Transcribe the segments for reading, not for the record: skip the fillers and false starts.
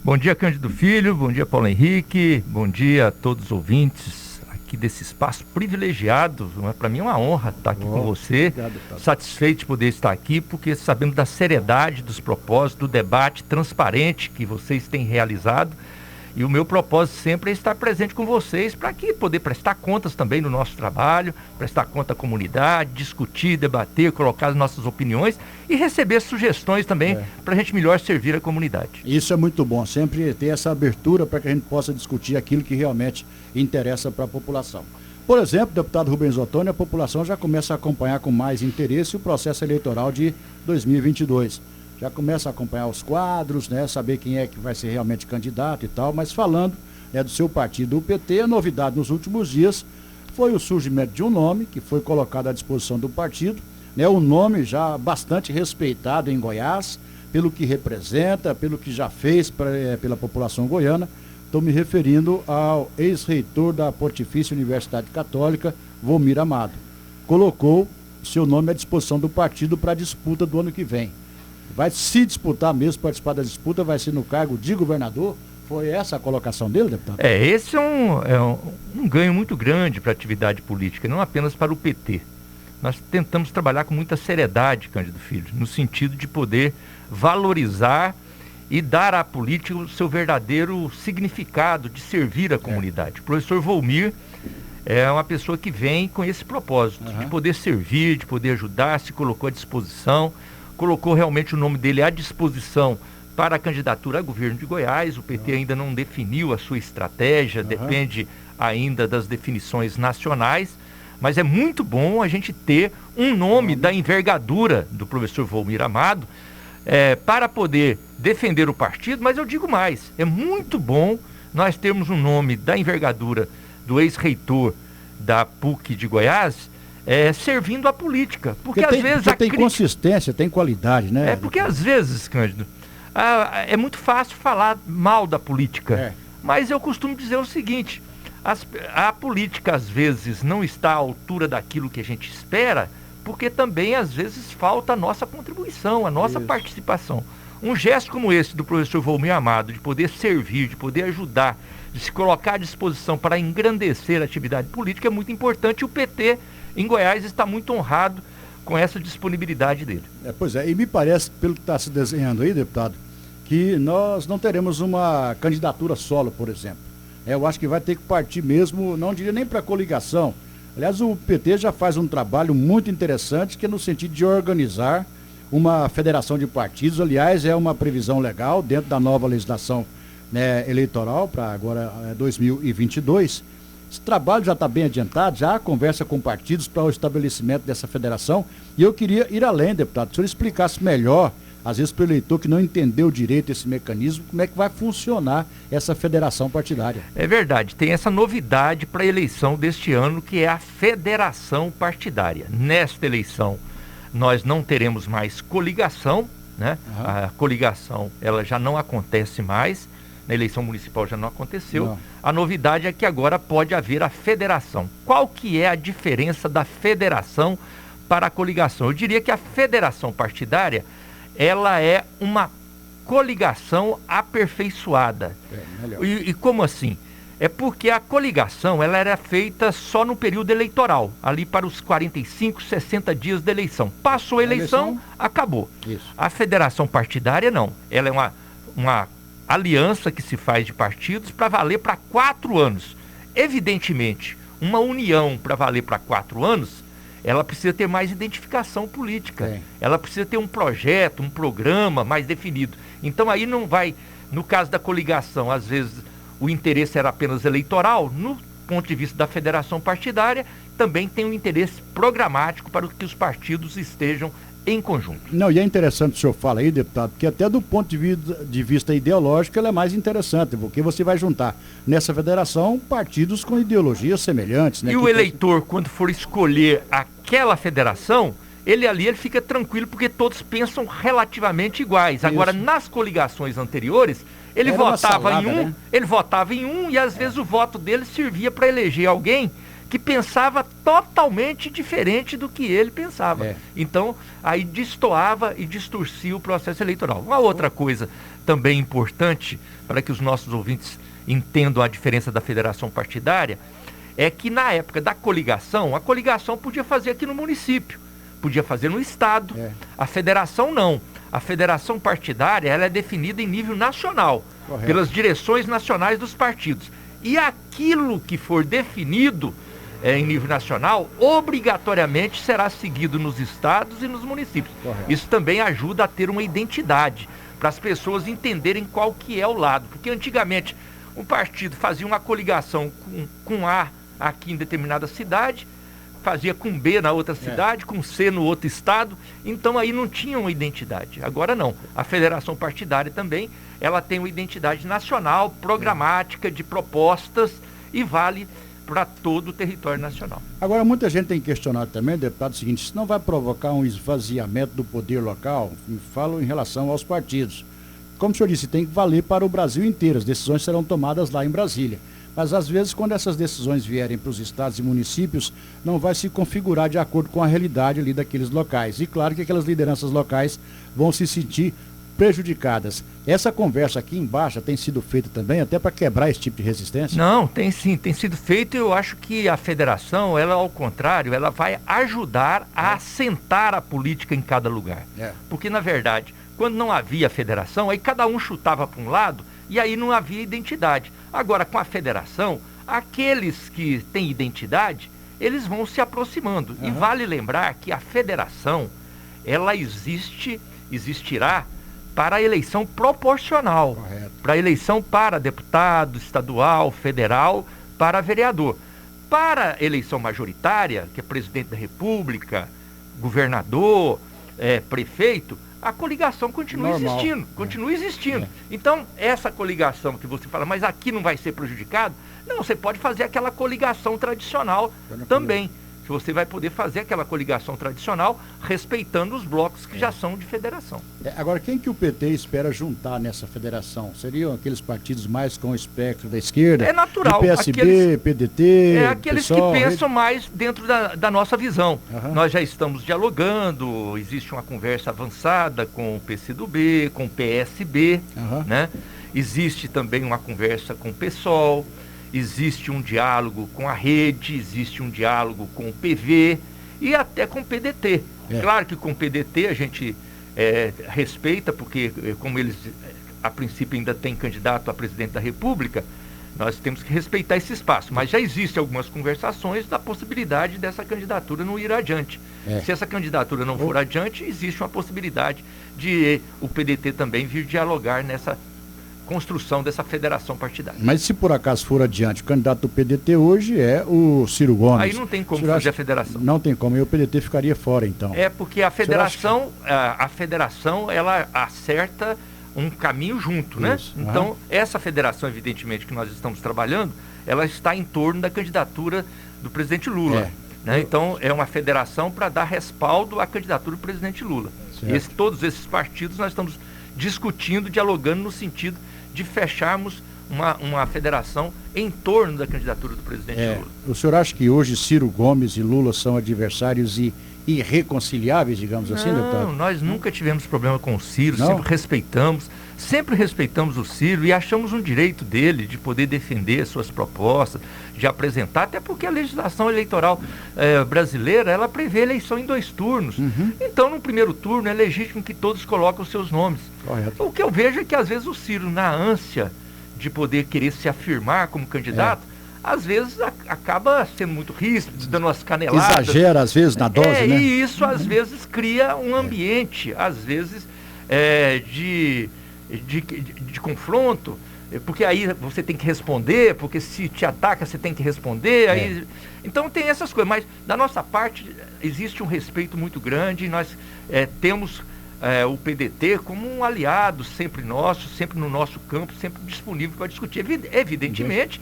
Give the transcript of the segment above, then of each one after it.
Bom dia, Cândido Filho, bom dia, Paulo Henrique, bom dia a todos os ouvintes aqui desse espaço privilegiado. Para mim é uma honra estar aqui com você, obrigado, satisfeito de poder estar aqui, porque sabendo da seriedade dos propósitos, do debate transparente que vocês têm realizado. E o meu propósito sempre é estar presente com vocês para aqui poder prestar contas também no nosso trabalho, prestar conta à comunidade, discutir, debater, colocar as nossas opiniões e receber sugestões também para a gente melhor servir a comunidade. Isso é muito bom, sempre ter essa abertura para que a gente possa discutir aquilo que realmente interessa para a população. Por exemplo, deputado Rubens Ottoni, a população já começa a acompanhar com mais interesse o processo eleitoral de 2022. Já começa a acompanhar os quadros, né, saber quem é que vai ser realmente candidato e tal, mas falando do seu partido, o PT, a novidade nos últimos dias foi o surgimento de um nome que foi colocado à disposição do partido, um nome já bastante respeitado em Goiás, pelo que representa, pelo que já fez pela população goiana. Estou me referindo ao ex-reitor da Pontifícia Universidade Católica, Volmir Amado. Colocou seu nome à disposição do partido para a disputa do ano que vem. Vai se disputar mesmo, participar da disputa, vai ser no cargo de governador? Foi essa a colocação dele, deputado? Esse é um ganho muito grande para a atividade política, não apenas para o PT. Nós tentamos trabalhar com muita seriedade, Cândido Filho, no sentido de poder valorizar e dar à política o seu verdadeiro significado de servir a comunidade. O professor Volmir é uma pessoa que vem com esse propósito, de poder servir, de poder ajudar, se colocou à disposição, colocou realmente o nome dele à disposição para a candidatura a governo de Goiás. O PT ainda não definiu a sua estratégia, depende ainda das definições nacionais, mas é muito bom a gente ter um nome da envergadura do professor Volmir Amado para poder defender o partido. Mas eu digo mais, é muito bom nós termos um nome da envergadura do ex-reitor da PUC de Goiás, servindo a política, porque às vezes tem consistência, tem qualidade, né? Porque às vezes, Cândido, é muito fácil falar mal da política, mas eu costumo dizer o seguinte: a política às vezes não está à altura daquilo que a gente espera, porque também às vezes falta a nossa contribuição, a nossa participação. Um gesto como esse do professor Volmir Amado, de poder servir, de poder ajudar, de se colocar à disposição para engrandecer a atividade política, é muito importante. O PT em Goiás está muito honrado com essa disponibilidade dele. Pois é, e me parece, pelo que está se desenhando aí, deputado, que nós não teremos uma candidatura solo, por exemplo. Eu acho que vai ter que partir mesmo, não diria nem para coligação. Aliás, o PT já faz um trabalho muito interessante, que é no sentido de organizar uma federação de partidos. Aliás, é uma previsão legal dentro da nova legislação eleitoral para agora 2022. Esse trabalho já está bem adiantado, já há conversa com partidos para o estabelecimento dessa federação. E eu queria ir além, deputado, se o senhor explicasse melhor, às vezes para o eleitor que não entendeu direito esse mecanismo, como é que vai funcionar essa federação partidária. É verdade, tem essa novidade para a eleição deste ano, que é a federação partidária. Nesta eleição, nós não teremos mais coligação, né? A coligação, ela já não acontece mais. Na eleição municipal já não aconteceu. Não. A novidade é que agora pode haver a federação. Qual que é a diferença da federação para a coligação? Eu diria que a federação partidária, ela é uma coligação aperfeiçoada. E como assim? É porque a coligação, ela era feita só no período eleitoral, ali para os 45, 60 dias da eleição. Passou a eleição, acabou. Isso. A federação partidária não. Ela é uma aliança que se faz de partidos para valer para 4 anos. Evidentemente, uma união para valer para 4 anos, ela precisa ter mais identificação política. Ela precisa ter um projeto, um programa mais definido. Então aí não vai, no caso da coligação, às vezes o interesse era apenas eleitoral. No ponto de vista da federação partidária, também tem um interesse programático para que os partidos estejam em conjunto. Não, e é interessante o senhor fala aí, deputado, porque até do ponto de vista ideológico ela é mais interessante, porque você vai juntar nessa federação partidos com ideologias semelhantes, né? E o eleitor, quando for escolher aquela federação, ele fica tranquilo, porque todos pensam relativamente iguais. Agora, nas coligações anteriores, ele votava em um, e às vezes o voto dele servia para eleger alguém que pensava totalmente diferente do que ele pensava. Então, aí destoava e distorcia o processo eleitoral. Uma outra coisa também importante para que os nossos ouvintes entendam a diferença da federação partidária é que na época da coligação, a coligação podia fazer aqui no município, podia fazer no estado, a federação não. A federação partidária ela é definida em nível nacional, pelas direções nacionais dos partidos. E aquilo que for definido em nível nacional, obrigatoriamente será seguido nos estados e nos municípios. Isso também ajuda a ter uma identidade, para as pessoas entenderem qual que é o lado. Porque antigamente um partido fazia uma coligação com A aqui em determinada cidade, fazia com B na outra cidade, com C no outro estado, então aí não tinha uma identidade. Agora não, a federação partidária também, ela tem uma identidade nacional, programática, de propostas e vale para todo o território nacional. Agora, muita gente tem questionado também, deputado, o seguinte, isso não vai provocar um esvaziamento do poder local? Falo em relação aos partidos. Como o senhor disse, tem que valer para o Brasil inteiro, as decisões serão tomadas lá em Brasília. Mas, às vezes, quando essas decisões vierem para os estados e municípios, não vai se configurar de acordo com a realidade ali daqueles locais. E, claro, que aquelas lideranças locais vão se sentir prejudicadas. Essa conversa aqui embaixo tem sido feita também, até para quebrar esse tipo de resistência? Não, tem sim, tem sido feito. Eu acho que a federação, ela, ao contrário, ela vai ajudar a assentar a política em cada lugar. Porque, na verdade, quando não havia federação, aí cada um chutava para um lado e aí não havia identidade. Agora, com a federação, aqueles que têm identidade, eles vão se aproximando. E vale lembrar que a federação, ela existirá para a eleição proporcional. Para a eleição para deputado, estadual, federal, para vereador. Para a eleição majoritária, que é presidente da República, governador, prefeito, a coligação continua existindo, continua existindo. Então, essa coligação que você fala, mas aqui não vai ser prejudicado? Não, você pode fazer aquela coligação tradicional também. Que você vai poder fazer aquela coligação tradicional, respeitando os blocos que já são de federação. Agora, quem que o PT espera juntar nessa federação? Seriam aqueles partidos mais com o espectro da esquerda? É natural. PSB, PDT, aqueles PSOL, que pensam mais dentro da nossa visão. Nós já estamos dialogando, existe uma conversa avançada com o PCdoB, com o PSB, né? Existe também uma conversa com o PSOL. Existe um diálogo com a rede, existe um diálogo com o PV e até com o PDT. Claro que com o PDT a gente respeita, porque como eles a princípio ainda têm candidato a presidente da República, nós temos que respeitar esse espaço. Mas já existem algumas conversações da possibilidade dessa candidatura não ir adiante. Se essa candidatura não for adiante, existe uma possibilidade de o PDT também vir dialogar nessa construção dessa federação partidária. Mas se por acaso for adiante, o candidato do PDT hoje é o Ciro Gomes. Aí não tem como fazer a federação. Não tem como, e o PDT ficaria fora então. Porque a federação, ela acerta um caminho junto, né? Então, essa federação, evidentemente, que nós estamos trabalhando, ela está em torno da candidatura do presidente Lula. Né? Então, é uma federação para dar respaldo à candidatura do presidente Lula. Todos esses partidos nós estamos discutindo, dialogando no sentido de fecharmos uma federação em torno da candidatura do presidente Lula. O senhor acha que hoje Ciro Gomes e Lula são adversários e irreconciliáveis, digamos assim, deputado? Não, nós nunca tivemos problema com o Ciro, sempre respeitamos o Ciro e achamos um direito dele de poder defender suas propostas, de apresentar, até porque a legislação eleitoral brasileira, ela prevê eleição em 2 turnos. Então, no primeiro turno, é legítimo que todos coloquem os seus nomes. O que eu vejo é que, às vezes, o Ciro, na ânsia de poder querer se afirmar como candidato, às vezes acaba sendo muito ríspido, dando umas caneladas. Exagera, às vezes, na dose, né? E isso, às vezes, cria um ambiente, às vezes, de confronto, porque aí você tem que responder, porque se te ataca, você tem que responder. Aí... Então, tem essas coisas, mas, da nossa parte, existe um respeito muito grande, e nós temos... o PDT como um aliado sempre nosso, sempre no nosso campo, sempre disponível para discutir. Evidentemente,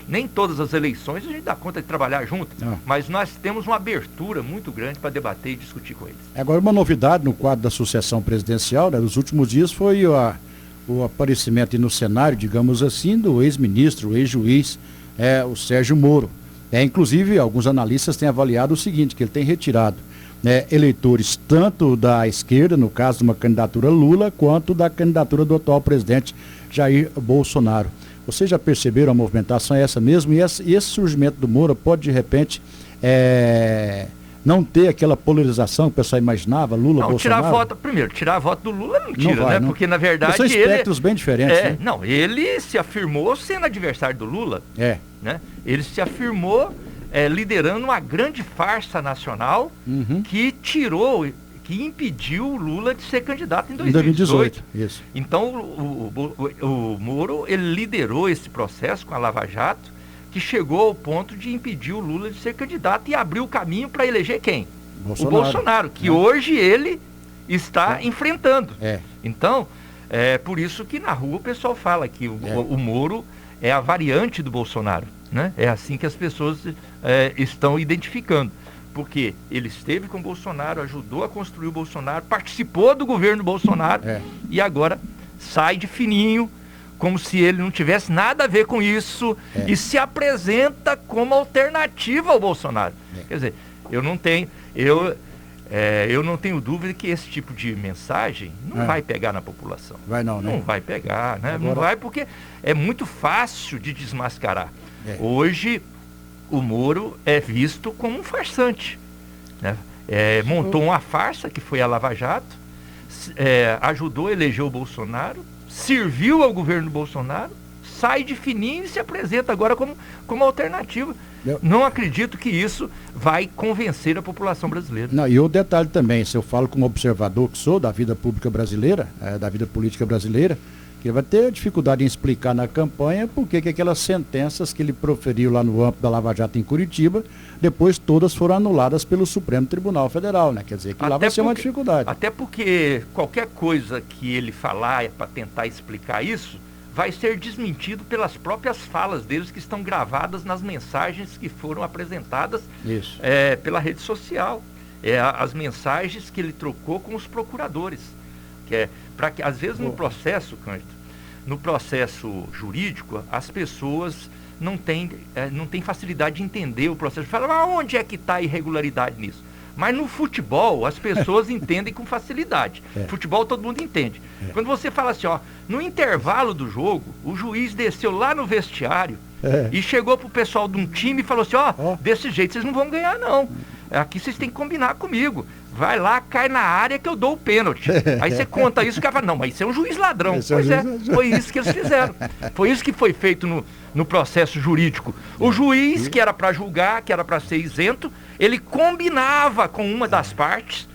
nem todas as eleições a gente dá conta de trabalhar junto, mas nós temos uma abertura muito grande para debater e discutir com eles. Agora, uma novidade no quadro da sucessão presidencial, né, nos últimos dias foi o aparecimento no cenário, digamos assim, do ex-ministro, o ex-juiz, o Sérgio Moro. Inclusive, alguns analistas têm avaliado o seguinte, que ele tem retirado, né, eleitores tanto da esquerda, no caso de uma candidatura Lula, quanto da candidatura do atual presidente Jair Bolsonaro. Vocês já perceberam a movimentação é essa mesmo? E esse surgimento do Moro pode, de repente, não ter aquela polarização que o pessoal imaginava, Lula, não, Bolsonaro? Tirar a voto do Lula não tira, não vai, né? Não. Porque, na verdade, são espectros bem diferentes, né? Não, ele se afirmou sendo adversário do Lula. Né? Ele se afirmou liderando uma grande farsa nacional que impediu o Lula de ser candidato em 2018. Isso. Então, o Moro, ele liderou esse processo com a Lava Jato, que chegou ao ponto de impedir o Lula de ser candidato e abriu o caminho para eleger quem? O Bolsonaro, que hoje ele está enfrentando. Então, por isso que na rua o pessoal fala que o Moro é a variante do Bolsonaro, né? É assim que as pessoas estão identificando. Porque ele esteve com o Bolsonaro, ajudou a construir o Bolsonaro, participou do governo Bolsonaro e agora sai de fininho, como se ele não tivesse nada a ver com isso e se apresenta como alternativa ao Bolsonaro. Quer dizer, eu não tenho dúvida que esse tipo de mensagem não vai pegar na população. Não vai pegar, né? Agora... Não vai, porque é muito fácil de desmascarar. Hoje, o Moro é visto como um farsante, né? Montou uma farsa, que foi a Lava Jato, ajudou a eleger o Bolsonaro, serviu ao governo Bolsonaro, sai de fininho e se apresenta agora como alternativa. Não acredito que isso vai convencer a população brasileira. Não, e o detalhe também, se eu falo como observador que sou da vida pública brasileira, da vida política brasileira, que ele vai ter dificuldade em explicar na campanha porque que aquelas sentenças que ele proferiu lá no âmbito da Lava Jato em Curitiba, depois todas foram anuladas pelo Supremo Tribunal Federal, né? Quer dizer, que lá vai ser uma dificuldade. Até porque qualquer coisa que ele falar para tentar explicar isso, vai ser desmentido pelas próprias falas deles que estão gravadas nas mensagens que foram apresentadas pela rede social. As mensagens que ele trocou com os procuradores. Para que, às vezes, no processo, Cândido, no processo jurídico, as pessoas não têm facilidade de entender o processo. Falam, onde é que está a irregularidade nisso? Mas no futebol, as pessoas entendem com facilidade. Futebol todo mundo entende. Quando você fala assim, no intervalo do jogo, o juiz desceu lá no vestiário e chegou pro pessoal de um time e falou assim, desse jeito vocês não vão ganhar não. Aqui vocês têm que combinar comigo. Vai lá, cai na área que eu dou o pênalti. Aí você conta isso, o cara fala, não, mas isso é um juiz ladrão. Foi isso que eles fizeram. Foi isso que foi feito no processo jurídico. O juiz, que era para julgar, que era para ser isento, ele combinava com uma das partes,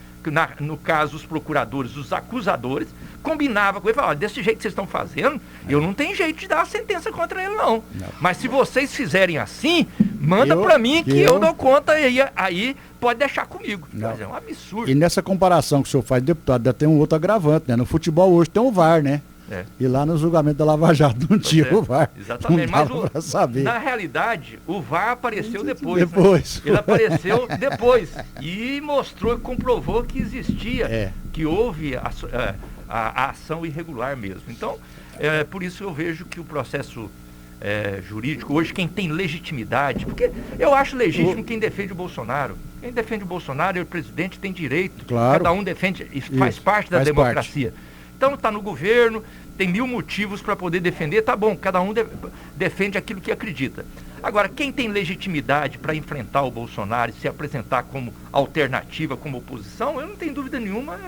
no caso os procuradores, os acusadores, combinava com ele, falava, desse jeito que vocês estão fazendo, eu não tenho jeito de dar a sentença contra ele não. Mas se vocês fizerem assim, manda para mim que eu dou conta aí pode deixar comigo. Mas é um absurdo. E nessa comparação que o senhor faz, deputado, ainda tem um outro agravante, né? No futebol hoje tem o VAR, né? E lá no julgamento da Lava Jato não tinha o VAR. Exatamente, mas na realidade o VAR apareceu depois. Né? Ele apareceu depois e mostrou, comprovou que existia, que houve a ação irregular mesmo. Então, por isso eu vejo que o processo jurídico, hoje quem tem legitimidade, porque eu acho legítimo quem defende o Bolsonaro. Quem defende o Bolsonaro, o presidente tem direito, cada um defende, faz parte da democracia. Então está no governo, tem 1000 motivos para poder defender, tá bom, cada um defende aquilo que acredita. Agora, quem tem legitimidade para enfrentar o Bolsonaro e se apresentar como alternativa, como oposição, eu não tenho dúvida nenhuma,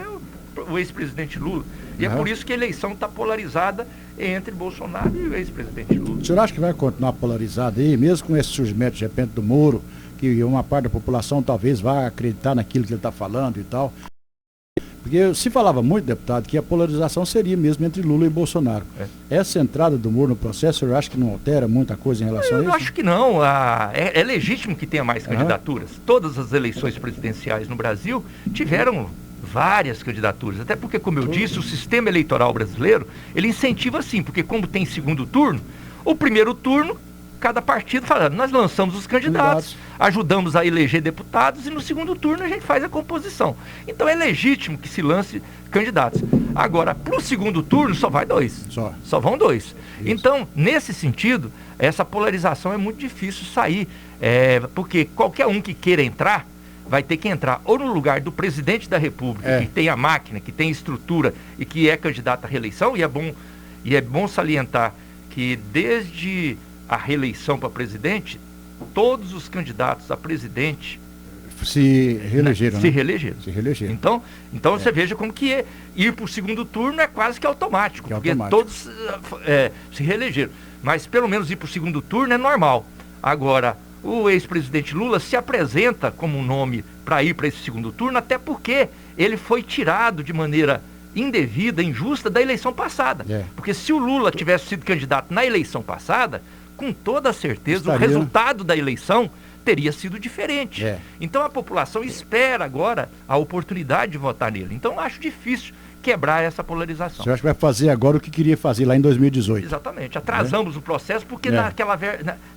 o ex-presidente Lula. E é por isso que a eleição está polarizada entre Bolsonaro e o ex-presidente Lula. O senhor acha que vai continuar polarizada aí, mesmo com esse surgimento de repente do Moro, que uma parte da população talvez vá acreditar naquilo que ele está falando e tal? Porque se falava muito, deputado, que a polarização seria mesmo entre Lula e Bolsonaro. Essa entrada do Moro no processo, eu acho que não altera muita coisa em relação a isso? Eu acho que não. É legítimo que tenha mais candidaturas. Todas as eleições presidenciais no Brasil tiveram várias candidaturas. Até porque, como eu disse, o sistema eleitoral brasileiro, ele incentiva sim, porque como tem segundo turno, o primeiro turno cada partido fala, nós lançamos os candidatos, ajudamos a eleger deputados e no segundo turno a gente faz a composição. Então é legítimo que se lance candidatos. Agora, para o segundo turno só vai 2. Só vão 2. Isso. Então, nesse sentido, essa polarização é muito difícil sair, porque qualquer um que queira entrar, vai ter que entrar ou no lugar do presidente da República, que tem a máquina, que tem estrutura e que é candidato à reeleição, e é bom salientar que desde a reeleição para presidente, todos os candidatos a presidente se reelegeram. Se reelegeram. Então você veja como que ir para o segundo turno é quase que automático, porque todos se reelegeram. Mas pelo menos ir para o segundo turno é normal. Agora, o ex-presidente Lula se apresenta como um nome para ir para esse segundo turno, até porque ele foi tirado de maneira indevida, injusta da eleição passada. Porque se o Lula tivesse sido candidato na eleição passada, com toda certeza o resultado da eleição teria sido diferente. Então a população espera agora a oportunidade de votar nele. Então eu acho difícil quebrar essa polarização. Você acha que vai fazer agora o que queria fazer lá em 2018? Exatamente. Atrasamos o processo porque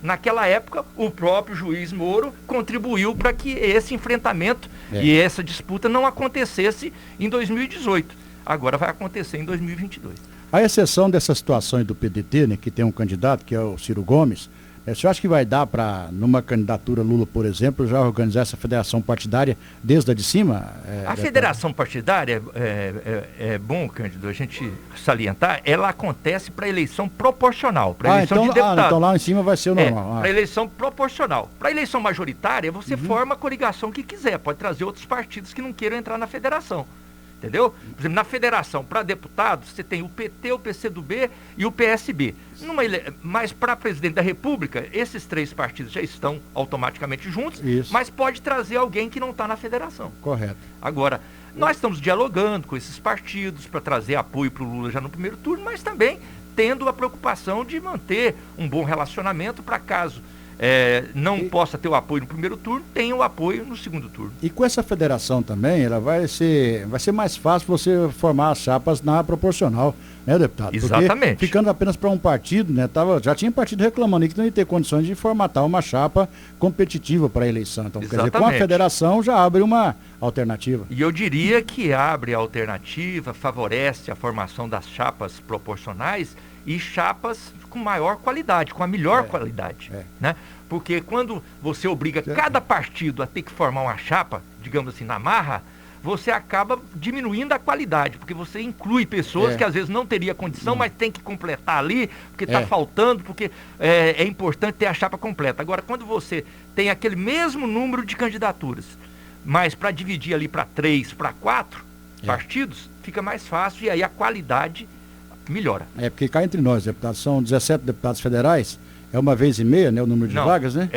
naquela época o próprio juiz Moro contribuiu para que esse enfrentamento e essa disputa não acontecesse em 2018. Agora vai acontecer em 2022. A exceção dessas situações do PDT, né, que tem um candidato, que é o Ciro Gomes, você acha que vai dar para, numa candidatura Lula, por exemplo, já organizar essa federação partidária desde a de cima? A federação partidária, é bom, Cândido, a gente salientar, ela acontece para eleição proporcional, para eleição de deputado. Então lá em cima vai ser o normal. Para eleição proporcional. Para eleição majoritária, você forma a coligação que quiser, pode trazer outros partidos que não queiram entrar na federação. Entendeu? Por exemplo, na federação, para deputados, você tem o PT, o PCdoB e o PSB. Mas para presidente da República, esses 3 partidos já estão automaticamente juntos, mas pode trazer alguém que não está na federação. Correto. Agora, nós estamos dialogando com esses partidos para trazer apoio para o Lula já no primeiro turno, mas também tendo a preocupação de manter um bom relacionamento para caso não possa ter o apoio no primeiro turno, tem o apoio no segundo turno. E com essa federação também, ela vai ser mais fácil você formar as chapas na proporcional, né, deputado? Exatamente. Porque ficando apenas para um partido, né, já tinha partido reclamando que não ia ter condições de formatar uma chapa competitiva para a eleição. Então, quer dizer, com a federação já abre uma alternativa. E eu diria que abre a alternativa, favorece a formação das chapas proporcionais e chapas com maior qualidade, com a melhor qualidade, né? Porque quando você obriga cada partido a ter que formar uma chapa, digamos assim, na marra, você acaba diminuindo a qualidade, porque você inclui pessoas que às vezes não teria condição, mas tem que completar ali, porque está faltando, porque é importante ter a chapa completa. Agora, quando você tem aquele mesmo número de candidaturas, mas para dividir ali para 3, para 4 partidos, fica mais fácil e aí a qualidade melhora. Porque cá entre nós, deputados, são 17 deputados federais, é 1,5 né, o número de vagas, né?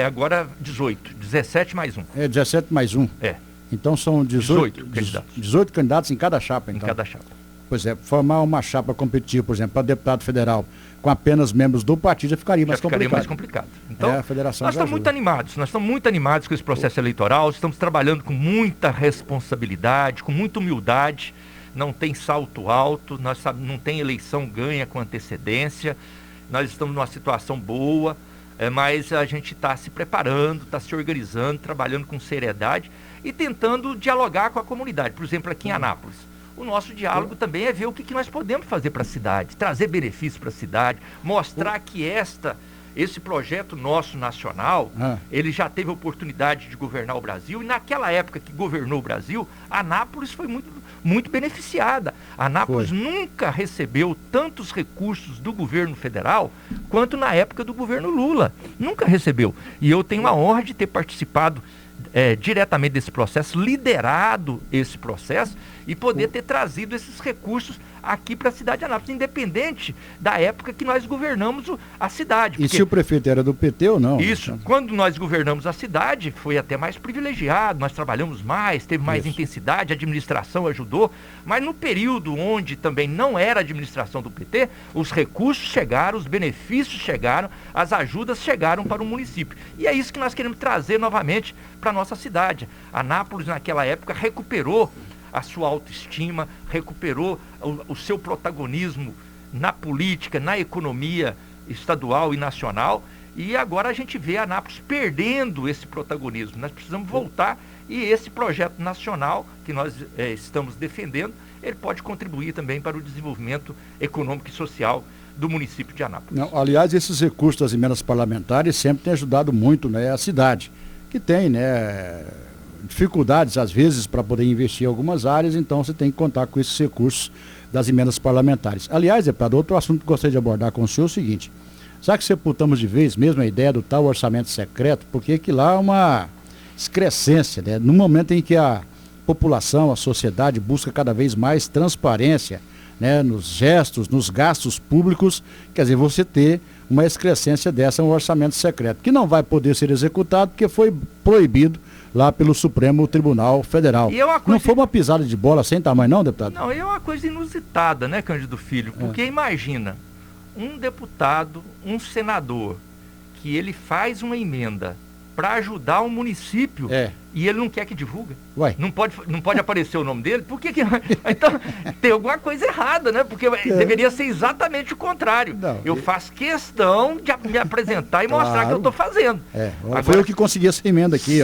Agora 18, 17 mais 1. 17 mais 1. Então são 18 candidatos. 18 candidatos em cada chapa, então. Em cada chapa. Pois formar uma chapa competitiva, por exemplo, para deputado federal, com apenas membros do partido, já ficaria mais complicado. Então, a federação nós estamos muito animados com esse processo eleitoral, estamos trabalhando com muita responsabilidade, com muita humildade. Não tem salto alto, não tem eleição ganha com antecedência, nós estamos numa situação boa, mas a gente está se preparando, está se organizando, trabalhando com seriedade e tentando dialogar com a comunidade. Por exemplo, aqui em Anápolis, o nosso diálogo também é ver o que nós podemos fazer para a cidade, trazer benefícios para a cidade, mostrar que esse projeto nosso nacional, ele já teve a oportunidade de governar o Brasil, e naquela época que governou o Brasil, Anápolis foi muito beneficiada. Anápolis nunca recebeu tantos recursos do governo federal quanto na época do governo Lula. Nunca recebeu. E eu tenho a honra de ter participado diretamente desse processo, liderado esse processo e poder ter trazido esses recursos aqui para a cidade de Anápolis, independente da época que nós governamos a cidade. E se o prefeito era do PT ou não? Isso, quando nós governamos a cidade, foi até mais privilegiado, nós trabalhamos mais, teve mais intensidade, a administração ajudou, mas no período onde também não era a administração do PT, os recursos chegaram, os benefícios chegaram, as ajudas chegaram para o município. E é isso que nós queremos trazer novamente para a nossa cidade. Anápolis, naquela época, recuperou a sua autoestima, recuperou o seu protagonismo na política, na economia estadual e nacional, e agora a gente vê a Anápolis perdendo esse protagonismo. Nós precisamos voltar, e esse projeto nacional que nós estamos defendendo, ele pode contribuir também para o desenvolvimento econômico e social do município de Anápolis. Não, aliás, esses recursos das emendas parlamentares sempre têm ajudado muito, né, a cidade, que tem, né, dificuldades às vezes para poder investir em algumas áreas, então você tem que contar com esses recursos das emendas parlamentares. Aliás, deputado, outro assunto que gostaria de abordar com o senhor é o seguinte: será que sepultamos de vez mesmo a ideia do tal orçamento secreto? Porque que lá é uma excrescência, né? No momento em que a população, a sociedade busca cada vez mais transparência, né, nos gestos, nos gastos públicos, quer dizer, você ter uma excrescência dessa, um orçamento secreto, que não vai poder ser executado porque foi proibido lá pelo Supremo Tribunal Federal. Não foi uma pisada de bola sem tamanho não, deputado? Não, é uma coisa inusitada, né, Cândido Filho? Porque imagina, um deputado, um senador, que ele faz uma emenda para ajudar o município e ele não quer que divulgue. Ué. Não pode aparecer o nome dele. Por que então, tem alguma coisa errada, né? Porque deveria ser exatamente o contrário. Não, eu faço questão de me apresentar e mostrar que eu estou fazendo. Agora, foi eu que consegui essa emenda aqui.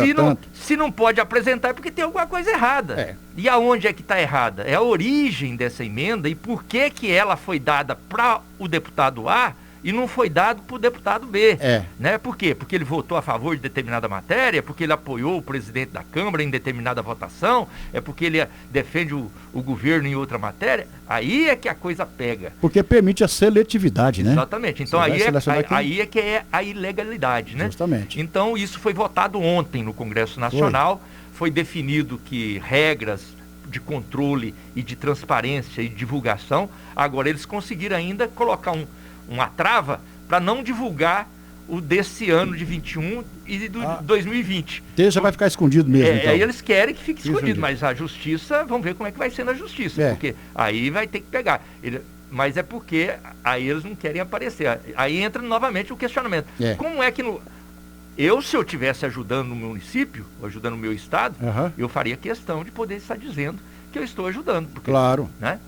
Se não pode apresentar é porque tem alguma coisa errada. E aonde é que está errada? É a origem dessa emenda e por que ela foi dada para o deputado A e não foi dado para o deputado B. Né? Por quê? Porque ele votou a favor de determinada matéria, porque ele apoiou o presidente da Câmara em determinada votação, é porque ele defende o governo em outra matéria. Aí é que a coisa pega. Porque permite a seletividade, né? Exatamente. Então aí é que é a ilegalidade, né? Justamente. Então isso foi votado ontem no Congresso Nacional, foi definido que regras de controle e de transparência e divulgação, agora eles conseguiram ainda colocar uma trava para não divulgar o desse ano de 21 e do 2020. Então já vai ficar escondido mesmo. Então. Aí eles querem que fique escondido, mas a justiça, vamos ver como é que vai ser na justiça, porque aí vai ter que pegar. Mas é porque aí eles não querem aparecer. Aí entra novamente o questionamento. Como é que se eu estivesse ajudando no município, ajudando o meu estado, eu faria questão de poder estar dizendo que eu estou ajudando. Porque, claro. Né?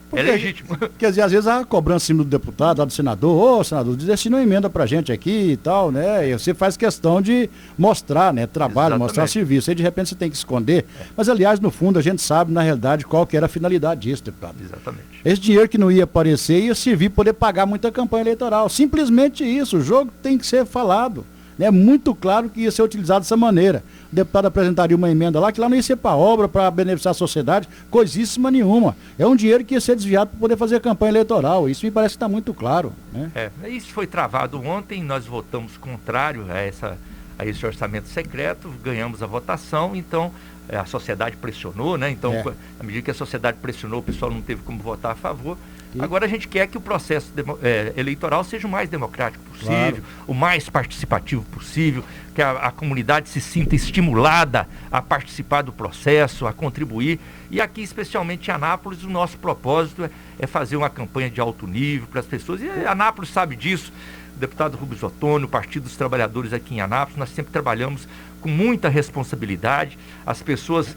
Porque, é legítimo. Porque às vezes a cobrança em cima do deputado, do senador, senador, destina uma emenda pra gente aqui e tal, né? E você faz questão de mostrar, né? Trabalho, mostrar serviço. Aí de repente você tem que esconder. Mas aliás, no fundo, a gente sabe, na realidade, qual que era a finalidade disso, deputado. Exatamente. Esse dinheiro que não ia aparecer ia servir para poder pagar muita campanha eleitoral. Simplesmente isso. O jogo tem que ser falado. É muito claro que ia ser utilizado dessa maneira. O deputado apresentaria uma emenda lá, que lá não ia ser para obra, para beneficiar a sociedade, coisíssima nenhuma. É um dinheiro que ia ser desviado para poder fazer campanha eleitoral. Isso me parece que está muito claro. Né? Isso foi travado ontem, nós votamos contrário a esse orçamento secreto, ganhamos a votação, então a sociedade pressionou, né? Então, à medida que a sociedade pressionou, o pessoal não teve como votar a favor. Agora a gente quer que o processo eleitoral seja o mais democrático possível, o mais participativo possível, que a comunidade se sinta estimulada a participar do processo, a contribuir. E aqui, especialmente em Anápolis, o nosso propósito é fazer uma campanha de alto nível para as pessoas. E Anápolis sabe disso. O deputado Rubens Ottoni, o Partido dos Trabalhadores aqui em Anápolis, nós sempre trabalhamos com muita responsabilidade. As pessoas,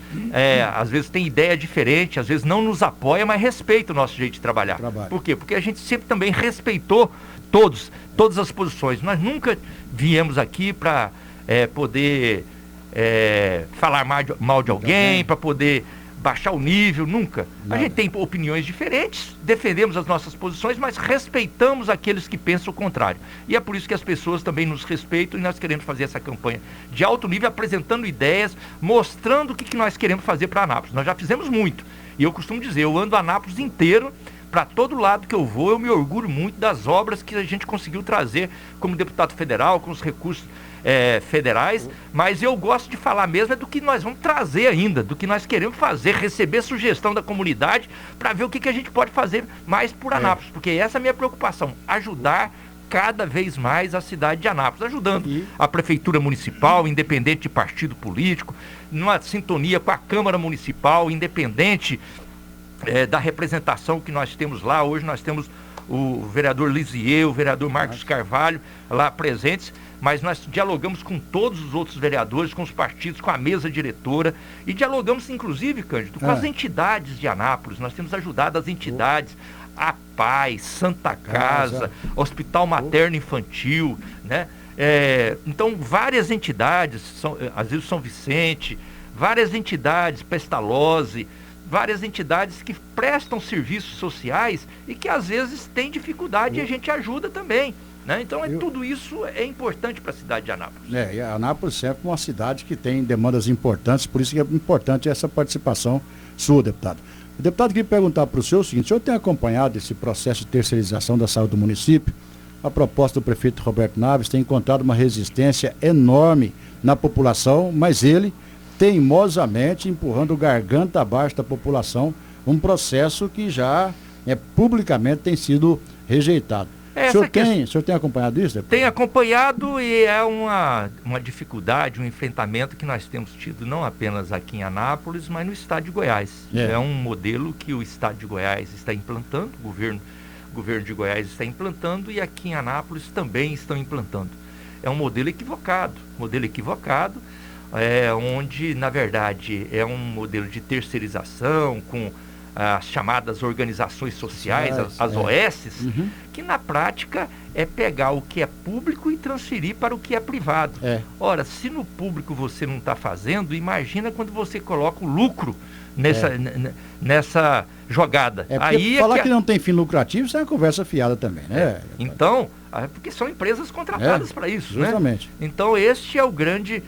às vezes, têm ideia diferente, às vezes não nos apoiam, mas respeitam o nosso jeito de trabalhar. Por quê? Porque a gente sempre também respeitou todas as posições. Nós nunca viemos aqui para poder falar mal de alguém, para poder baixar o nível, nunca. A gente tem opiniões diferentes, defendemos as nossas posições, mas respeitamos aqueles que pensam o contrário. E é por isso que as pessoas também nos respeitam e nós queremos fazer essa campanha de alto nível, apresentando ideias, mostrando o que nós queremos fazer para Anápolis. Nós já fizemos muito. E eu costumo dizer, eu ando Anápolis inteiro, para todo lado que eu vou, eu me orgulho muito das obras que a gente conseguiu trazer como deputado federal, com os recursos federais, mas eu gosto de falar mesmo do que nós vamos trazer ainda, do que nós queremos fazer, receber sugestão da comunidade para ver o que a gente pode fazer mais por Anápolis, porque essa é a minha preocupação, ajudar cada vez mais a cidade de Anápolis, ajudando a prefeitura municipal, independente de partido político, numa sintonia com a Câmara Municipal, independente da representação que nós temos lá. Hoje nós temos o vereador Lisier, o vereador Marcos Carvalho lá presentes, mas nós dialogamos com todos os outros vereadores, com os partidos, com a mesa diretora, e dialogamos inclusive, Cândido, com as entidades de Anápolis. Nós temos ajudado as entidades a Paz, Santa Casa, Hospital Materno Infantil, né? Então, várias entidades, Asilo São Vicente, várias entidades, Pestalozzi, várias entidades que prestam serviços sociais e que às vezes têm dificuldade e a gente ajuda também, né? Então, tudo isso é importante para a cidade de Anápolis. E a Anápolis serve como uma cidade que tem demandas importantes, por isso que é importante essa participação sua, deputado. O deputado queria perguntar para o senhor o seguinte: o senhor tem acompanhado esse processo de terceirização da saúde do município? A proposta do prefeito Roberto Naves tem encontrado uma resistência enorme na população, mas ele teimosamente empurrando garganta abaixo da população, um processo que já publicamente tem sido rejeitado. O senhor tem acompanhado isso, deputado? Tem acompanhado, e é uma dificuldade, um enfrentamento que nós temos tido não apenas aqui em Anápolis, mas no estado de Goiás. É um modelo que o estado de Goiás está implantando, o governo de Goiás está implantando, e aqui em Anápolis também estão implantando. É um modelo equivocado, onde, na verdade, é um modelo de terceirização com as chamadas organizações sociais, as OSs, que na prática é pegar o que é público e transferir para o que é privado. Ora, se no público você não está fazendo, imagina quando você coloca o lucro nessa jogada. Aí falar que não tem fim lucrativo, isso é uma conversa fiada também, né? Então, porque são empresas contratadas para isso, justamente, né? Então, este é o grande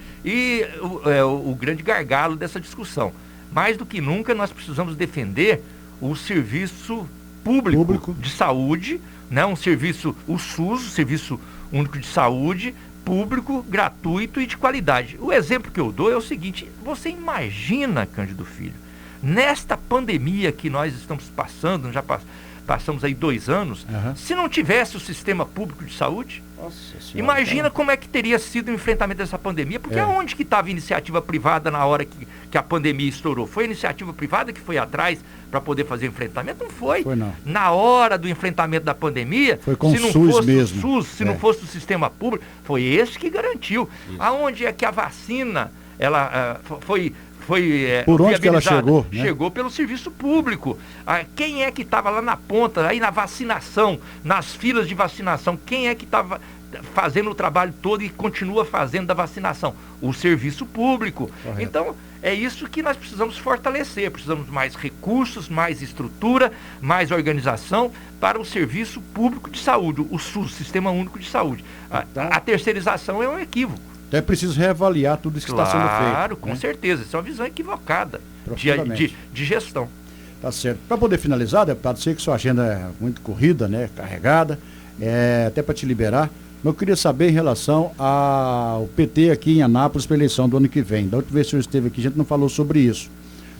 o grande gargalo dessa discussão. Mais do que nunca, nós precisamos defender o serviço público de saúde, né? O SUS, o Serviço Único de Saúde, público, gratuito e de qualidade. O exemplo que eu dou é o seguinte: você imagina, Cândido Filho, nesta pandemia que nós estamos passando, já passamos aí 2 anos, se não tivesse o sistema público de saúde, imagina como é que teria sido o enfrentamento dessa pandemia, porque aonde que estava a iniciativa privada na hora que a pandemia estourou? Foi a iniciativa privada que foi atrás para poder fazer o enfrentamento? Não foi. Não. Na hora do enfrentamento da pandemia, foi com se não SUS fosse mesmo. O SUS, se não fosse o sistema público, foi esse que garantiu. Isso. Aonde é que a vacina foi por onde que ela chegou? Chegou pelo serviço público. Quem é que estava lá na ponta, aí na vacinação, nas filas de vacinação? Quem é que estava fazendo o trabalho todo e continua fazendo da vacinação? O serviço público. Correto. Então, é isso que nós precisamos fortalecer. Precisamos mais recursos, mais estrutura, mais organização para o serviço público de saúde, o SUS, Sistema Único de Saúde. A terceirização é um equívoco. Então é preciso reavaliar tudo isso que está sendo feito. Claro, com certeza. Isso é uma visão equivocada de gestão. Tá certo. Para poder finalizar, deputado, sei que sua agenda é muito corrida, né, carregada, até para te liberar, mas eu queria saber em relação ao PT aqui em Anápolis para a eleição do ano que vem. Da última vez que o senhor esteve aqui, a gente não falou sobre isso.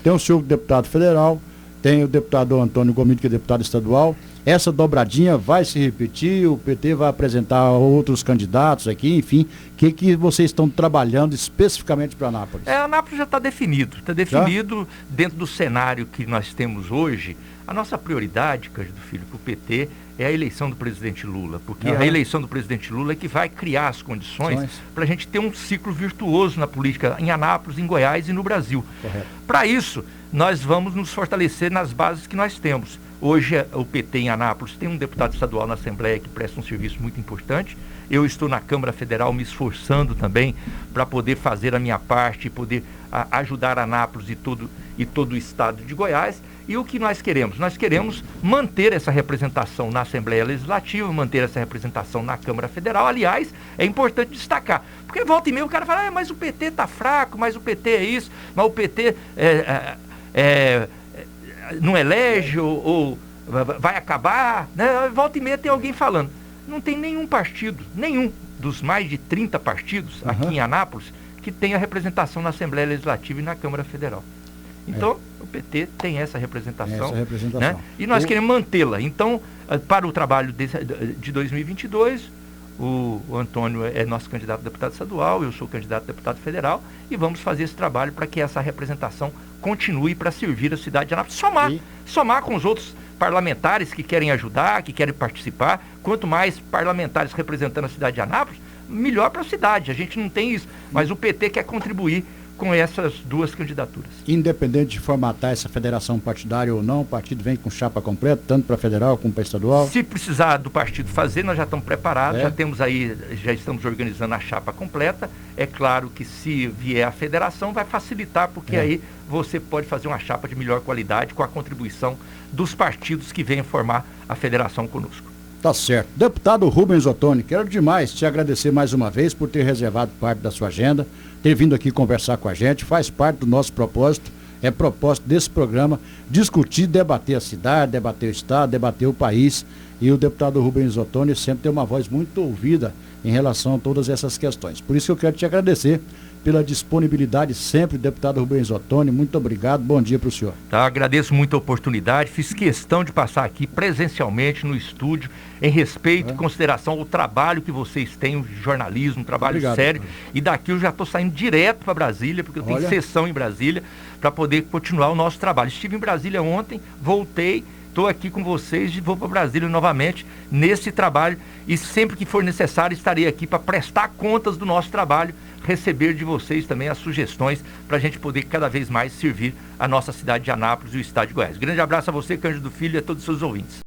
Tem o senhor deputado federal, tem o deputado Antônio Gomide, que é deputado estadual. Essa dobradinha vai se repetir, o PT vai apresentar outros candidatos aqui, enfim. O que vocês estão trabalhando especificamente para Anápolis? Anápolis já está definido. Dentro do cenário que nós temos hoje. A nossa prioridade, Cândido Filho, para o PT é a eleição do presidente Lula, porque a eleição do presidente Lula é que vai criar as condições para a gente ter um ciclo virtuoso na política em Anápolis, em Goiás e no Brasil. Para isso, nós vamos nos fortalecer nas bases que nós temos. Hoje, o PT em Anápolis tem um deputado estadual na Assembleia que presta um serviço muito importante. Eu estou na Câmara Federal me esforçando também para poder fazer a minha parte e poder ajudar Anápolis e todo o estado de Goiás. E o que nós queremos? Nós queremos manter essa representação na Assembleia Legislativa, manter essa representação na Câmara Federal. Aliás, é importante destacar, porque volta e meia o cara fala, mas o PT está fraco, mas o PT é isso, mas o PT não elege ou vai acabar, né? Volta e meia tem alguém falando. Não tem nenhum partido, nenhum dos mais de 30 partidos aqui em Anápolis que tenha representação na Assembleia Legislativa e na Câmara Federal. Então, o PT tem essa representação, né? E nós queremos mantê-la. Então, para o trabalho de 2022, o Antônio é nosso candidato a deputado estadual, eu sou candidato a deputado federal, e vamos fazer esse trabalho para que essa representação continue para servir a cidade de Anápolis. Somar com os outros parlamentares que querem ajudar, que querem participar. Quanto mais parlamentares representando a cidade de Anápolis, melhor para a cidade. A gente não tem isso, mas o PT quer contribuir com essas duas candidaturas. Independente de formatar essa federação partidária ou não, o partido vem com chapa completa, tanto para federal como para estadual? Se precisar do partido fazer, nós já estamos preparados, já estamos organizando a chapa completa. É claro que se vier a federação vai facilitar, porque aí você pode fazer uma chapa de melhor qualidade com a contribuição dos partidos que venham formar a federação conosco. Tá certo. Deputado Rubens Ottoni, quero demais te agradecer mais uma vez por ter reservado parte da sua agenda, ter vindo aqui conversar com a gente, faz parte do nosso propósito, é propósito desse programa, discutir, debater a cidade, debater o estado, debater o país, e o deputado Rubens Ottoni sempre tem uma voz muito ouvida em relação a todas essas questões. Por isso que eu quero te agradecer pela disponibilidade sempre, deputado Rubens Ottoni, muito obrigado, bom dia para o senhor. Tá, agradeço muito a oportunidade, fiz questão de passar aqui presencialmente no estúdio, em respeito e consideração ao trabalho que vocês têm, o jornalismo, um trabalho sério, e daqui eu já estou saindo direto para Brasília, porque eu tenho sessão em Brasília, para poder continuar o nosso trabalho. Estive em Brasília ontem, voltei, estou aqui com vocês e vou para Brasília novamente nesse trabalho, e sempre que for necessário estarei aqui para prestar contas do nosso trabalho, receber de vocês também as sugestões para a gente poder cada vez mais servir a nossa cidade de Anápolis e o estado de Goiás. Grande abraço a você, Cândido Filho, e a todos os seus ouvintes.